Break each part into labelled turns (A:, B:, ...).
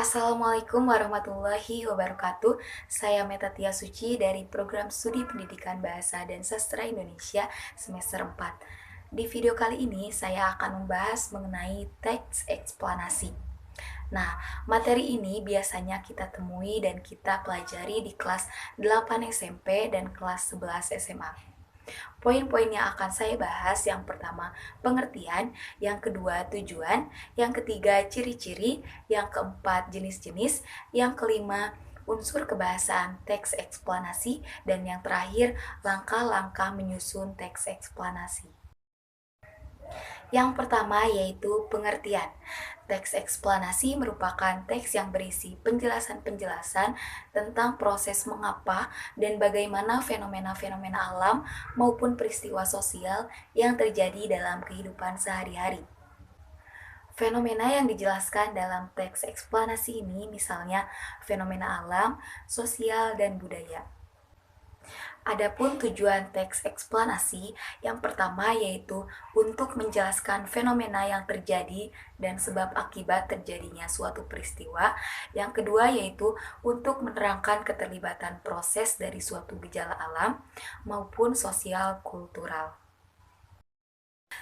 A: Assalamualaikum warahmatullahi wabarakatuh. Saya Meta Tia Suci dari Program Studi Pendidikan Bahasa dan Sastra Indonesia semester 4. Di video kali ini saya akan membahas mengenai teks eksplanasi. Nah, materi ini biasanya kita temui dan kita pelajari di kelas 8 SMP dan kelas 11 SMA. Poin-poin yang akan saya bahas, yang pertama pengertian, yang kedua tujuan, yang ketiga ciri-ciri, yang keempat jenis-jenis, yang kelima unsur kebahasaan teks eksplanasi, dan yang terakhir langkah-langkah menyusun teks eksplanasi. Yang pertama yaitu pengertian. Teks eksplanasi merupakan teks yang berisi penjelasan-penjelasan tentang proses mengapa dan bagaimana fenomena-fenomena alam maupun peristiwa sosial yang terjadi dalam kehidupan sehari-hari. Fenomena yang dijelaskan dalam teks eksplanasi ini misalnya fenomena alam, sosial, dan budaya. Adapun tujuan teks eksplanasi, yang pertama yaitu untuk menjelaskan fenomena yang terjadi dan sebab akibat terjadinya suatu peristiwa. Yang kedua yaitu untuk menerangkan keterlibatan proses dari suatu gejala alam maupun sosial kultural.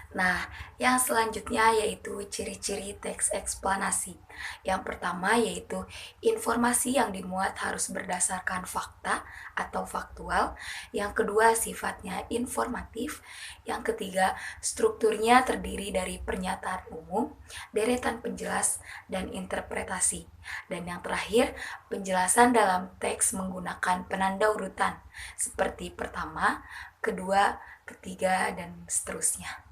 A: Nah, yang selanjutnya yaitu ciri-ciri teks eksplanasi. Yang pertama yaitu informasi yang dimuat harus berdasarkan fakta atau faktual. Yang kedua sifatnya informatif. Yang ketiga strukturnya terdiri dari pernyataan umum, deretan penjelas, dan interpretasi. Dan yang terakhir, penjelasan dalam teks menggunakan penanda urutan seperti pertama, kedua, ketiga, dan seterusnya.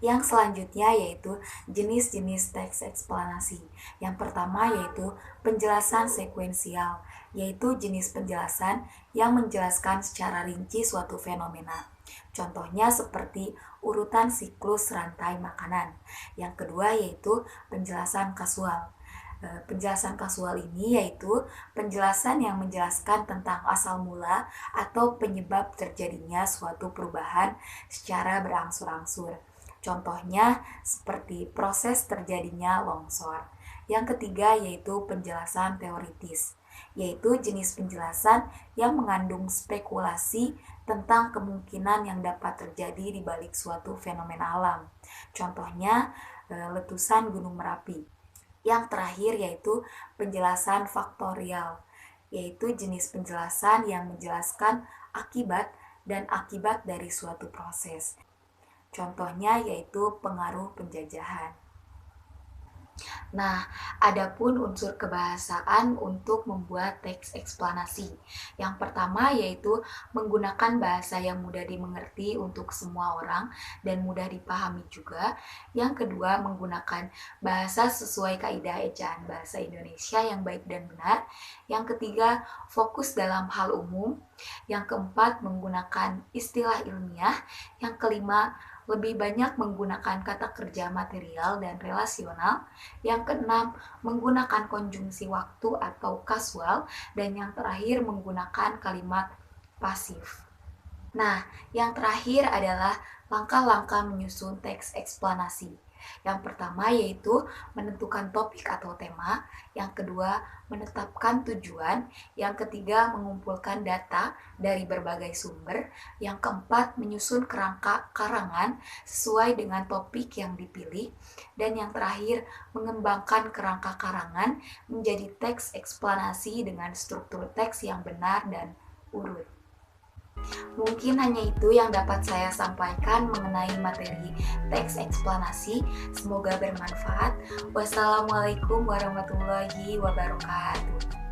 A: Yang selanjutnya yaitu jenis-jenis teks eksplanasi. Yang pertama yaitu penjelasan sekuensial, yaitu jenis penjelasan yang menjelaskan secara rinci suatu fenomena. Contohnya seperti urutan siklus rantai makanan. Yang kedua yaitu penjelasan kasual. Penjelasan kasual ini yaitu penjelasan yang menjelaskan tentang asal mula atau penyebab terjadinya suatu perubahan secara berangsur-angsur. Contohnya seperti proses terjadinya longsor. Yang ketiga yaitu penjelasan teoritis, yaitu jenis penjelasan yang mengandung spekulasi tentang kemungkinan yang dapat terjadi di balik suatu fenomena alam. Contohnya letusan Gunung Merapi. Yang terakhir yaitu penjelasan faktorial, yaitu jenis penjelasan yang menjelaskan akibat dan akibat dari suatu proses. Contohnya yaitu pengaruh penjajahan. Nah, adapun unsur kebahasaan untuk membuat teks eksplanasi. Yang pertama yaitu menggunakan bahasa yang mudah dimengerti untuk semua orang dan mudah dipahami juga. Yang kedua, menggunakan bahasa sesuai kaidah ejaan bahasa Indonesia yang baik dan benar. Yang ketiga, fokus dalam hal umum. Yang keempat, menggunakan istilah ilmiah. Yang kelima, lebih banyak menggunakan kata kerja material dan relasional. Yang keenam, menggunakan konjungsi waktu atau kasual. Dan yang terakhir, menggunakan kalimat pasif. Nah, yang terakhir adalah langkah-langkah menyusun teks eksplanasi. Yang pertama yaitu menentukan topik atau tema, yang kedua menetapkan tujuan, yang ketiga mengumpulkan data dari berbagai sumber, yang keempat menyusun kerangka karangan sesuai dengan topik yang dipilih, dan yang terakhir mengembangkan kerangka karangan menjadi teks eksplanasi dengan struktur teks yang benar dan urut. Mungkin hanya itu yang dapat saya sampaikan mengenai materi teks eksplanasi. Semoga bermanfaat. Wassalamualaikum warahmatullahi wabarakatuh.